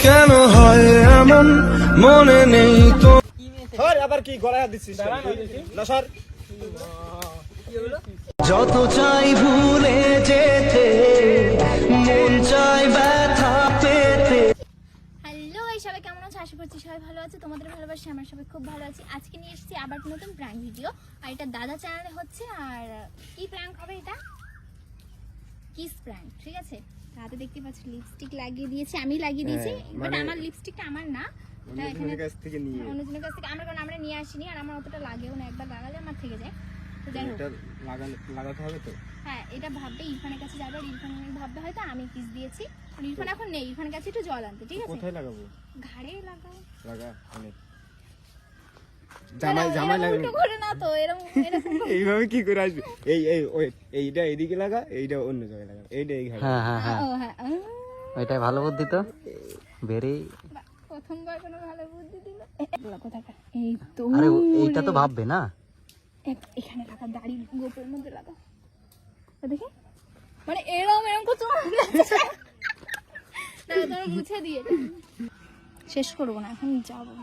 কেন হয় এমন মনে নেই তো আবার কি গলায় দিচ্ছিস না স্যার? যত চাই ভুলে যেতে মন চাই ব্যথা পেতে। হ্যালো সবাই, কেমন আছো? আশা করছি সবাই ভালো আছে। তোমাদের ভালোবাসি, আমার সবাই খুব ভালো আছি। আজকে নিয়ে এসেছি আবার নতুন প্র্যাঙ্ক ভিডিও, আর এটা দাদা চ্যানেলে হচ্ছে। আর কি প্র্যাঙ্ক হবে? এটা কিস প্র্যাঙ্ক, ঠিক আছে? হাতে দেখতে পাচ্ছ লিপস্টিক লাগিয়ে দিয়েছি, আমি লাগিয়ে দিয়েছি, বাট আমার লিপস্টিকটা আমার না, এটা এখানে কাছ থেকে নিয়ে অন্যজনের কাছ থেকে আমরা, কারণ আমরা নিয়ে আসিনি, আর আমার অতটা লাগেও না, একবার লাগালে আমার থেকে যায়। তো যাই হোক, লাগাতে হবে তো। হ্যাঁ, এটা ভাববে ইরফানের কাছে যাবে, আর ইরফান ভাববে হয়তো আমি কিস দিয়েছি। আর ইরফান এখন নেই, ইরফানের কাছে একটু জল আনতে, ঠিক আছে? কোথায় লাগাবো? ঘাড়ে লাগাও। লাগা অনেক জামাই লাগবে উল্টো করে না তো, এরকম এইভাবে কি করে আসবে? এইটা এইদিকে লাগা, এইটা অন্য জায়গায় লাগা, এইটা এই ঘাড়ে। হ্যাঁ ও হ্যাঁ, ওইটাই ভালো বুদ্ধি তো। বেরি প্রথমবার কোনো ভালো বুদ্ধি দিল। কোথাকার? এই তো, আরে এইটা তো ভাববে না। এখানে লাগা, দাড়ি গোপের মধ্যে লাগা, দেখি মানে এরকম করছো না, তোমরা মুছে দিয়ে শেষ করবো না, এখন যাবো।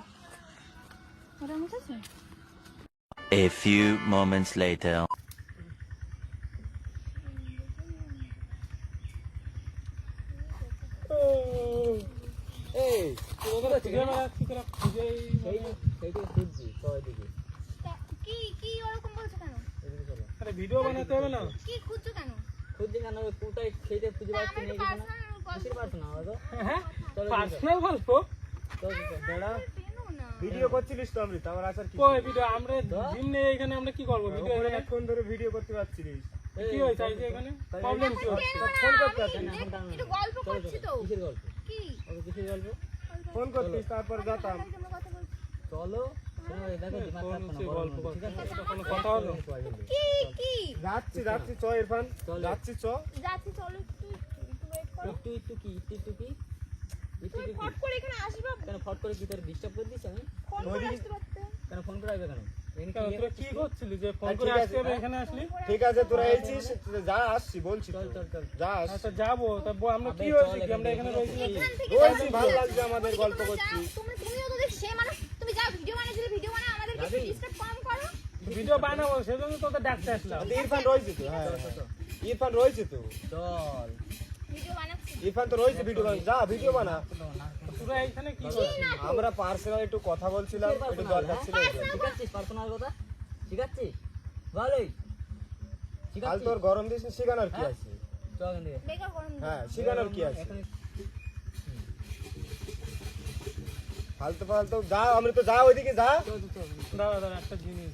ওরা মুছেছে। A few moments later. কি কি ওরকম বলছো কেন? আরে ভিডিও বানাতে হবে না? কি খুঁজছো কেন? খুঁজে কেন? কোথায় খেতে খুঁজে পাচ্ছি না এখানে। কিসের পারছ না বাবা? হ্যাঁ, পার্সোনাল গল্প। দাঁড়া, কেন না? ভিডিও করছিলিস তো অমৃত, আমার আসার কি? কই ভিডিও? আমরা জিম নেই এখানে, আমরা কি করব? ভিডিও ওখানে এখানে অনেকক্ষণ ধরে ভিডিও করতে পারছিলিস। কি হইছে আজকে এখানে? প্রবলেম কি হচ্ছে? ফোন করতে আমি একটু গল্প করছি তো। কিসের গল্প? কি কিসের গল্প? ফোন করতিস, তারপর যেতাম। আমরা কথা বলছি। চলো দেখো দিমাগ খারাপ না, গল্প ঠিক আছে? কোনো কথা হলো? কি কি যাচ্ছি চ ইরফান, যাচ্ছি চ। যাচ্ছি, চলো একটু ওয়েট করো। একটু কি তুমি ফট করে এখানে আসবে কেন? ফট করে কি তোর ডিস্টার্ব করে দিস? আমি ফোন করে আসতে পারতে। কেন ফোন করে আসবে কেন? কেন তোরা কি করছিলি যে ফোন করে আসতে হবে এখানে আসলি? ঠিক আছে, তোরা এইছিস, যা আসছি বলছি তো। চল যা আস। আচ্ছা যাবো, তা আমরা কি হয়েছে কি আমরা এখানে রয়েছি? এখান থেকে বলছি ভালো লাগছে আমাদের গল্প করছি। তুমিও তো দেখ, সে মানুষ, তুমি যাও ভিডিও বানাইছিলে, ভিডিও বানাও, আমাদেরকে একটু ডিস্টার্ব কম করো। ভিডিও বানাবো সেজন্য তোদের ডাকতে আসলাম। ইরফান রয়েছে তো, হ্যাঁ ইরফান রয়েছে তো, চল। ভিডিও বানাচ্ছি। ইরফান তো রয়েছে ভিডিও বানা, যা ভিডিও বানা। তোরা এখানে কি করছিস? আমরা পার্সোনাল একটু কথা বলছিলাম, একটু দরকার ছিল। ঠিক আছে, পার্সোনাল কথা ঠিক আছে, ভালোই ঠিক কাল আছে। তোর গরম দিস, শিখানোর কি আছে? চল এখান থেকে। বেকার গরম দিও। হ্যাঁ, শিখানোর কি আছে? ফালতু যা, আমরা তো যা, ওইদিকে যা। দাঁড়া একটা জিনিস।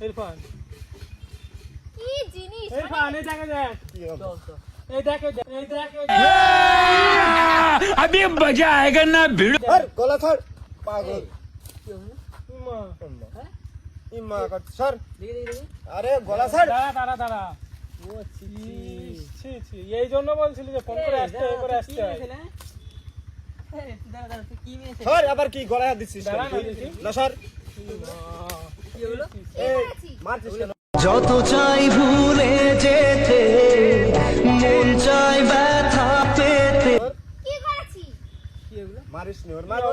ইরফান, কি জিনিস? ইরফান এই দেখা দেখ, কি হবে? চল চল। এই দেখ, এই দেখ। अभी मजा आएगा ना भिड़ो। ধর, গলা ছাড় পাগল। কি হবে না? মা, হ্যাঁ ইম্মা কর সর। দেখি আরে গলা ছাড়। দাঁড়া। ও ছি ছি, এই জন্য বলছিলি যে ফোন করে আসতে, এই করে আসতে হয়। দাঁড়া তুই কি মেয়েছে? সর, আবার কি গলায় দিচ্ছিস? দাঁড়া না দেখি। না সর। কি হলো? এই মারছিস কেন? যত চাই ভুলে যেতে মন চাই ব্যথা পেতে। কি করেছি? কি হলো? মারিস নি, ওর মার কি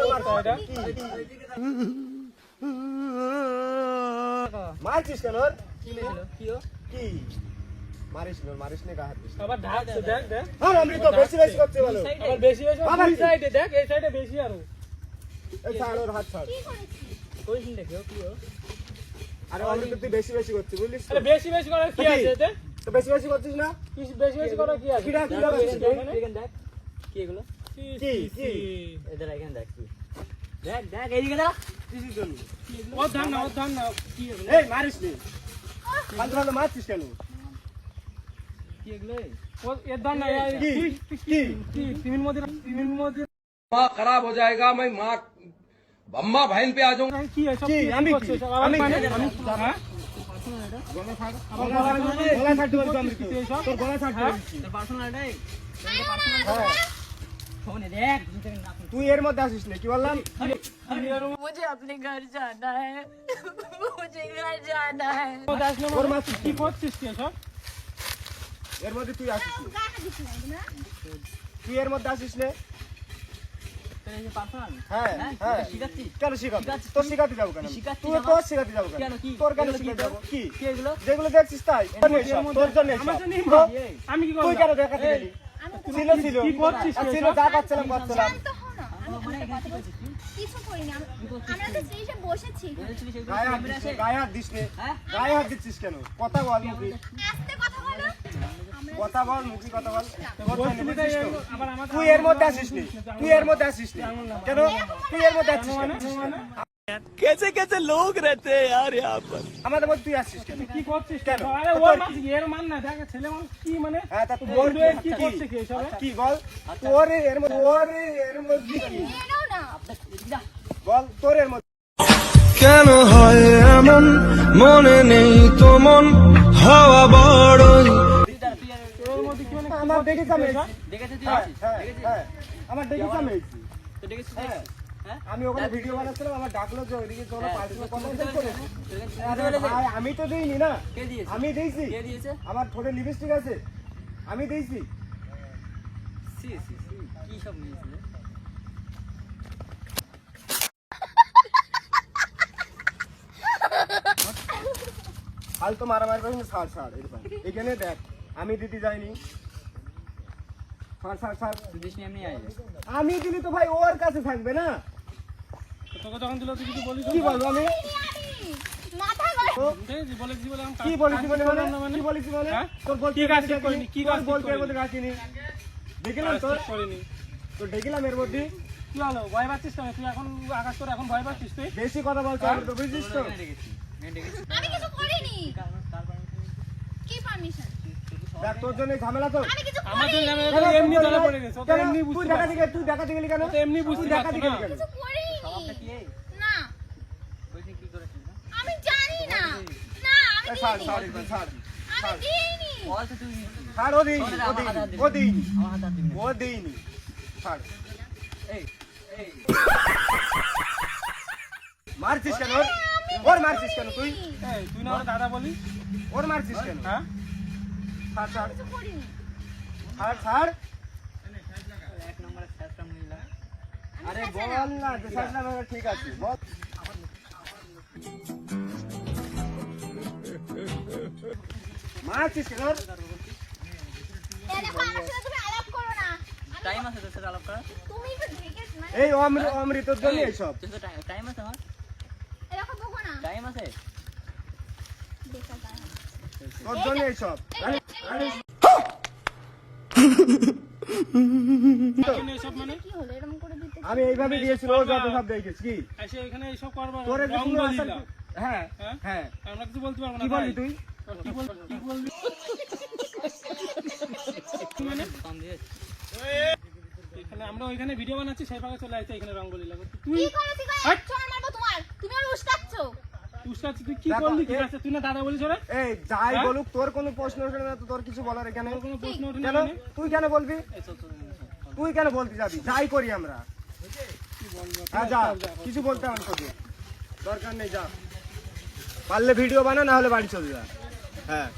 মারছিস কেন? ওর কি মেয়েছিল? কি মারিস নি, গা হাত দিস। আবার ঢাকছে, দেখ। আর আমি তো বেশি করতে বলো। আবার বেশি আবার দুই কি? সাইডে দেখ, এই সাইডে বেশি আরো। এই ছাড়, ওর হাত ছাড়। কি করেছি? কইছিস দেখো কি হলো? আরে আমি তো তুই বেশি করছিস, বুঝলিস তো? আরে বেশি করার কি আছে এতে? তো বেশি করছিস না? কি বেশি করার কি আছে? কিরা করছিস? এখানে দেখ কি এগুলো? কি এদের এখানে দেখ কি দেখ এইদিকে দেখ। কিসের জন্য? ওর ধান না, কি এগুলো? এই মারিস নি, ফালতু মারছিস কেন? কি এগুলো? এর ধান না, কি তিমির মধ্যে दिमाग खराब हो जाएगा। मैं माँ अम्मा बहन पे आ जाऊंगा। কি এসব? কি? আমি কি? করছিস? আবার আমি মানে কি? আমি হ্যাঁ? গলা ছাড়তে বলছি আমি তো। তোর গলা ছাড়তে বলছি। তোর পার্সোনাল এটাই হ্যাঁ, ফোনে দেখ তুই এর মধ্যে আসিস না, কি বললাম? मुझे अपने घर जाना है, मुझे घर जाना है। ওর মারছিস কি করছিস কি এসব? এর মধ্যে তুই আসিস নে। গায়ে হাত দিচ্ছি না তোমরা। তুই এর মধ্যে আসিস নে। তোর এই যে পার্সোনাল হ্যাঁ হ্যাঁ হ্যাঁ শিখাচ্ছি কেন শিখাবো শিখাচ্ছিস তোর তুই? শিখাতে যাবো কেন তুই শিখাচ্ছিস তুই আমার? তোর শিখাতে যাবো কেন কেন কি তোর কেন এগুলো কি শিখাতে তোর? যাবো কি কি এগুলো যেগুলো দেখছিস তাই তোর জন্য আমার জন্যই এসব। মা। আমি কি তুই করলাম? কেন দেখাতে গেলি আমি ছিল ছিল কি করছিস আর তুই ছিল এসব? যা পাচ্ছিলাম করছিলাম শান্ত হও না। আমি মানে একটা এখানে কথা কি বলছি। করছিস তুই? কিছু করিনি আমরা তো সেই হিসেবে বসেছি বলেছিলি সেগুলো গায়ে হাত ক্যামেরা দিস আছে? নে, গায়ে হাত দিস নে হ্যাঁ গায়ে হাত দিচ্ছিস কেন কথা বল মুখি আস্তে কথা বলো আমরা কথা বল মুখি কথা বল তোর জন্য বলছিলি তাই বুঝছিস তো? আবার আমার তুই এর মধ্যে আসিস নি তুই এর মধ্যে আসিস নি কেন তুই এর মধ্যে আসিস কেন? कैसे कैसे लोग रहते हैं यार यहाँ पर। আমাদের মধ্যে তুই আসিস কেন কি করছিস কেন? আরে ওর মাছ এর মান না দেখ ছেলে মানুষ কি মানে হ্যাঁ তা তোর তোর কি করছে কি এসবে? কি বল তোর এর মধ্যে কি? নিয়ে নাও না এদিকে যা। বল তোর এর মধ্যে কেন হয় এমন মনে নেই তো মন হাওয়া বড়ই তুই দাঁড়া, তুই আর- এর মধ্যে কি মানে কি আমার করছিস দেখেছি আমি তুই এসব? দেখেছিস তুই হ্যাঁ আসিস? হ্যাঁ দেখেছিস? হ্যাঁ আমার দেখেছি আমি তো দেখেছিস হ্যাঁ। হ্যাঁ আমি ওখানে ভিডিও বানাচ্ছিলাম আমার ডাকলো যে ওইদিকে তোমরা হ্যাঁ, পার্সোনাল তুই কনভারসেশন বুঝতে করে পেরেছিস? তোকে বুঝতে আরে পেরেছিস? ভাই আমি তো দেইনি না কে দিয়েছে? আমি দিয়েছি কে দিয়েছে? আমার ঠোঁটে লিপস্টিক আছে আমি দিয়েছি সি সি সি কি সব নিয়েছিল? ফালতু মারামারি করিস না ছাড় ছাড় এরকম এখানে দেখ আমি দিতে যাইনি ছাড় ছাড় ছাড় তুই দিস নি এমনি আইলে। আমি দিলি তো ভাই ওর কাছে থাকবে না তোকে যখন দিল তুই কিছু বলিস কি বলবো আমি মাথা গরম তো দেখেছি বলেছি বলে আমি কি বলেছি বলে কাজ মানে করলাম না কি বলেছি মানে হ্যাঁ? তোর বলতে কি কাজ ঠিক করিনি? কি কাজ ঠিক বলতে এর করিনি? মধ্যে রাখিনি দেখলাম কাজ তোর ঠিক করিনি। তো দেখলাম এর মধ্যে কি হলো ভয় পাচ্ছিস কেন তুই এখন আকাশ করে এখন ভয় পাচ্ছিস তুই বেশি কথা বলছো আমি তো বুঝছিস তো এখানে দেখেছি এখানে দেখেছি আমি কিছু করিনি কার পারমিশন কি পারমিশন দেখ তোর জন্য এই ঝামেলা তো আমি কিছু আমার জন্য করিনি আমি তো এমনি দলে পড়ে গেছে ও তো কেন? এমনি তুই বুঝতে দেখা পারছে দিকে তুই দেখা দিকে কেন ও তো এমনি তুই বুঝতে দেখা পারছে দিকে না কেন কিছু করিনি স্বভাবটা কি এই না কইছিস কি করেছিস না আমি জানি না না আমি এ, ছাড় দিইনি ছাড় এগুলো, ছাড় আমি দিইনি বল তো তুই দিয়েছিস। ছাড় ও দিইনি ও আমার হাত দিইনি দিবি। ও দিইনি আমার হাত দিবি না। ও দিইনি ছাড় এই এই মারছিস কেন ওর? ওর মারছিস কেন তুই এই, তুই না ওর দাদা বলিস ওর মারছিস কেন হ্যাঁ ছাড় ছাড় কিছু করিনি ছাড় ছাড় এক নম্বরে ফ্যাশন নিলাম আরে বল না যে ছাড়লাম এবার ঠিক আছে বল মারছিস কেন ওর? এ দেখো আমার সাথে তুমি আলাপ করো না টাইম আছে তোর সাথে আলাপ করার তুমি একটু ঢেকে মানে এই অমৃতর জন্য এইসব তোর তো টাইম আছে আমার এ দেখো দেখো না টাইম আছে দেখা যায় না। তোর জন্য এইসব আরে আরে এখানে এসব মানে কি হলো এরকম করে দিতে আমি এইভাবে দিয়েছিল ও যত সব দেখেছিস কি এসে এখানে এইসব করবার তোর রং কোনো বলিস আসার না। হ্যাঁ হ্যাঁ? হ্যাঁ আমরা কিছু বলতে পারবো না কি ভাই। বললি তুই কি মানে কম দিয়ে এখানে আমরা ওইখানে ভিডিও বানাচ্ছি সেই ফাঁকে চলে আসছে এখানে রঙ্গোলি লাগো তুই কি করো তুই হাট! চল মারবো তোমার তুমি আর উস্কাচ্ছো উস্কাচ্ছি তুই কি দেখো, করলি কি এ- কাছে তুই না দাদা বলিস ওরা এই যাই হ্যাঁ? বলুক তোর কোনো প্রশ্ন ওঠে না তো তোর কিছু বলার এখানে তোর কোনো প্রশ্ন ওঠে না কেন মানে? তুই কেন বলবি এই চল, চল, চল, চল। তুই কেন বলতে যাবি যাই করি আমরা কি বলবো? হ্যাঁ যা চল, যা, চল। কিছু বলতে হবে তোকে দরকার নেই যা পারলে ভিডিও বানা না হলে বাড়ি চলে যা হ্যাঁ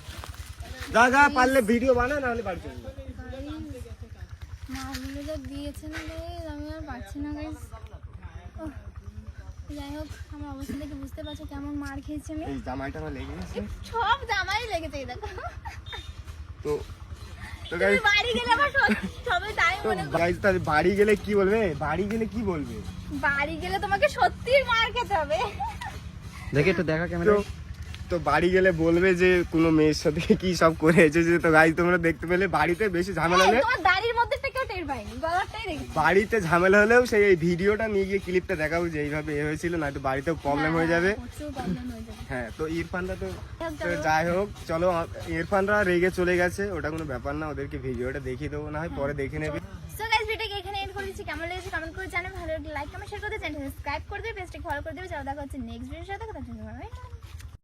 যা যা পারলে ভিডিও বানা না হলে বাড়ি চলে যা মাগুলো যা দিয়েছে না গাইস আমি আর পারছি না গাইস যাই হোক আমার অবস্থা দেখে বুঝতে পারছো কেমন মার খেয়েছি আমি এই জামাইটা আমার লেগে গেছে সব জামাই লেগেছে এই দেখো তো তো তুমি গাইস বাড়ি গেলে আবার সবাই তাই তো মনে করে। গাইস তাহলে বাড়ি গেলে কি বলবে বাড়ি গেলে কি বলবে বাড়ি গেলে তোমাকে সত্যি মার খেতে হবে দেখে একটু দেখা তো বাড়ি গেলে বলবে যে কোনো মেয়ের সাথে কি সব করে এসেছে তো গাইস তোমরা দেখতে পেলে বাড়িতে বেশি ঝামেলা হলে তোমার দাড়ির মধ্যে কেউ টের পাইনি গলাটাই দেখছি বাড়িতে ঝামেলা হলেও সেই এই ভিডিওটা নিয়ে গিয়ে ক্লিপটা দেখাবো যে এইভাবে এ হয়েছিল না তো বাড়িতেও প্রবলেম হয়ে যাবে প্রচুর প্রবলেম হয়ে যাবে হ্যাঁ তো ইরফানরা তো তো চলো। যাই হোক চলো ইরফানরা রেগে চলে গেছে ওটা কোনো ব্যাপার না ওদেরকে ভিডিওটা দেখিয়ে দেবো না হয় পরে দেখে নেবে সো গাইস ভিডিওকে এখানে এন্ড করে দিচ্ছি কেমন লেগেছে কমেন্ট করে জানাবে ভালো লাগলে লাইক কমেন্ট শেয়ার করে চ্যানেল সাবস্ক্রাইব করে দিবে পেজটাকে ফলো করে দিবে চলো দেখা হচ্ছে নেক্সট ভিডিওর সাথে কথা বলবো